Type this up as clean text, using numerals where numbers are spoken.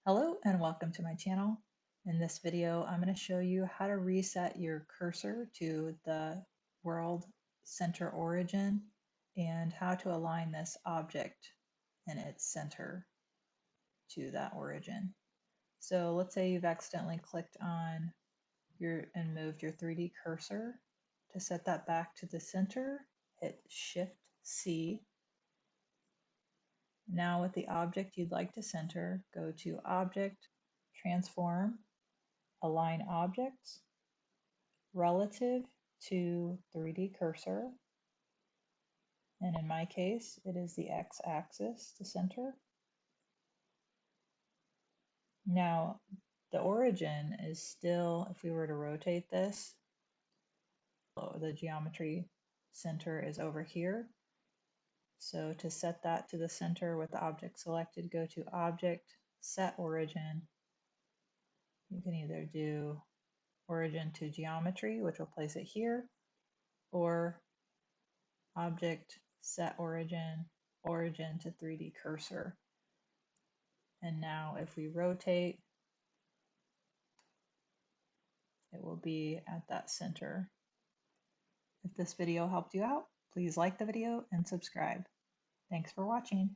Hello and welcome to my channel. In this video, I'm going to show you how to reset your cursor to the world center origin and how to align this object in its center to that origin. So let's say you've accidentally clicked on and moved your 3D cursor. To set that back to the center, hit Shift C. Now with the object you'd like to center, go to Object, Transform, Align Objects, Relative to 3D Cursor, and in my case, it is the X-axis to center. Now, the origin is still, if we were to rotate this, the geometry center is over here. So to set that to the center with the object selected, go to Object, Set Origin. You can either do Origin to Geometry, which will place it here, or Object, Set Origin, Origin to 3D Cursor. And now if we rotate, it will be at that center. If this video helped you out, please like the video and subscribe. Thanks for watching.